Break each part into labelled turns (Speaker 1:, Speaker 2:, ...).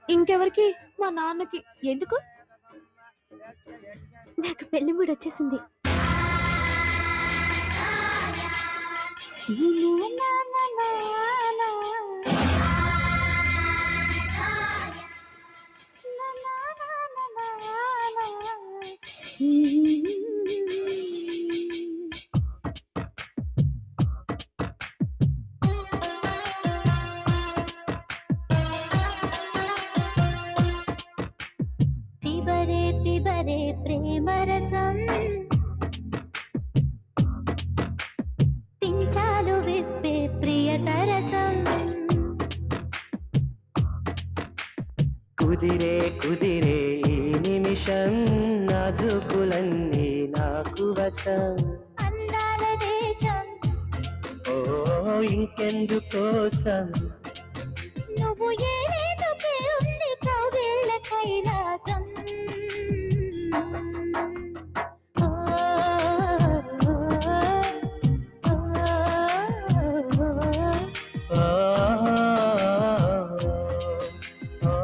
Speaker 1: ఇంకెవరికి? మా నాన్నకి.
Speaker 2: ఎందుకు? నాకు పెళ్లి మూడు వచ్చేసింది. తిబరే తిబరే ప్రేమ రసం తించాలు విప్పే ప్రియ సరసం
Speaker 3: కుదిరే కుదిరే ఈ నిమిషం నాజుకులన్నీ నాకు వశం
Speaker 2: అందాల దేశం
Speaker 3: ఓ ఇంకెందుకోసం
Speaker 2: నువ్వు ఏలేదుకే ఉంది కౌగిళ్ళ కైలాసం ఓ,
Speaker 3: ఆ, ఆ,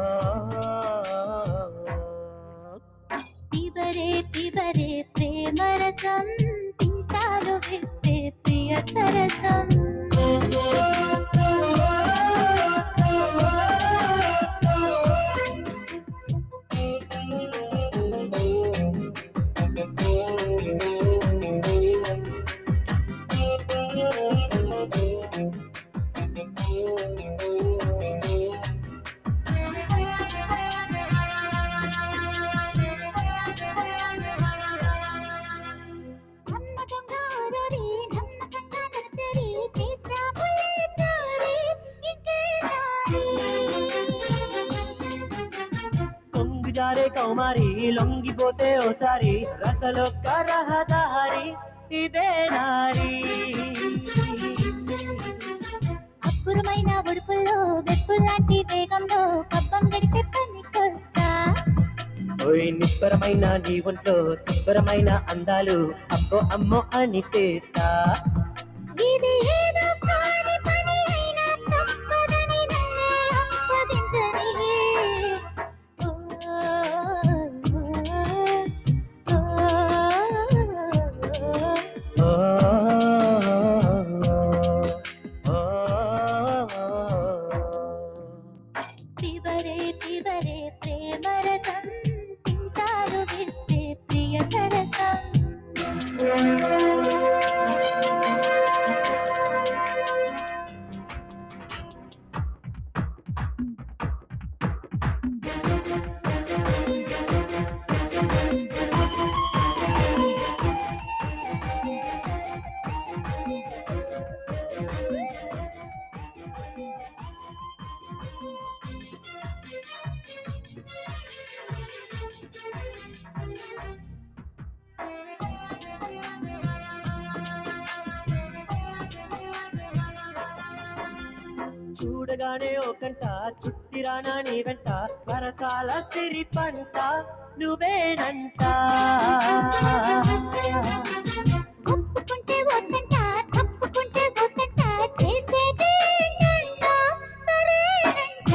Speaker 2: తిబరే తిబరే ప్రేమ రసం తించాలు విప్పే ప్రియ సరసం నమ్మకంగా అరరి, నమ్మకంగా నచ్చరి, చేశాములే చోరీ, ఇంకే దారి.
Speaker 3: పొంగి జారే కౌమారి లొంగిపోతే ఓసారి రసలొక్క రహదారి ఇదే నారీ
Speaker 2: అప్పురమైన ఉడుపుల్లో వెప్పుల్లాంటి వేగంలో కబ్బం గడిపే పనికొస్తా
Speaker 3: ఓయ్ నిబ్బరమైన నీ ఒంట్లో శుభ్రమైన అందాలు అబ్బో అమ్మో అనిపిస్తా
Speaker 2: ఇది ఏదో కాని పని అయినా తప్పదని నన్నే అప్పగించని ఓ, ఓ, ఓ. తిబరే తిబరే ప్రేమ రసం తించారు విప్పే ప్రియ సరసం
Speaker 3: చూడగానే ఓ కంట చుట్టిరానా నీ వెంట సరసాల సిరి పంట నువ్వేనంట
Speaker 2: ఒప్పుకుంటే వద్దంట తప్పుకుంటే వద్దంట చేసేది ఏంటంట సరేనంట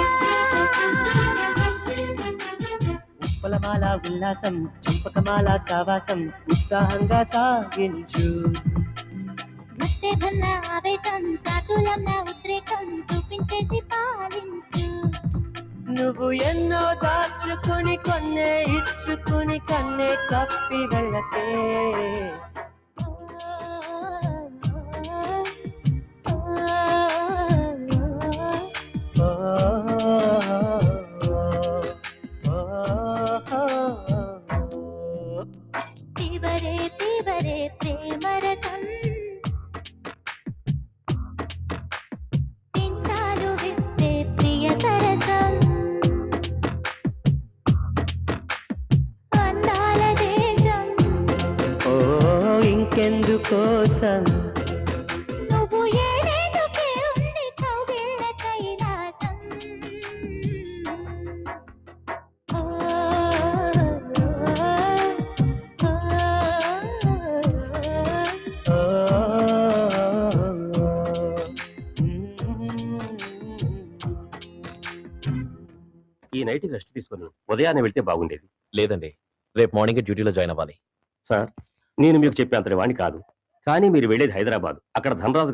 Speaker 3: ఉప్పలమాల ఉల్లాసం చంపకమాల సావాసం ఉత్సాహంగా సాగించు
Speaker 2: మస్తే భన్న ఆవేశం సాకులన్న ఉద్రేకం చూపించేసి పాలించు
Speaker 3: నువ్వు ఎన్నో దాచుకుని కొన్నే ఇచ్చుకుని కన్నే కప్పి వెళ్ళతే
Speaker 2: ఓ, ఓ,
Speaker 3: ఓ,
Speaker 2: తిబరే తిబరే ప్రేమ రసం తించాలు విప్పే ప్రియ సరసం అందాల దేశం
Speaker 3: ఓ
Speaker 4: ఈ నైట్ రెస్ట్ తీసుకుని ఉదయాన్నే వెళ్తే బాగుండేది.
Speaker 5: లేదండి, రేపు మార్నింగ్ డ్యూటీలో జాయిన్ అవ్వాలి.
Speaker 4: సార్, నేను మీకు చెప్పేంతటి వాణ్ణి కాదు. కానీ మీరు వెళ్ళేది హైదరాబాద్. అక్కడ ధనరాజు గారు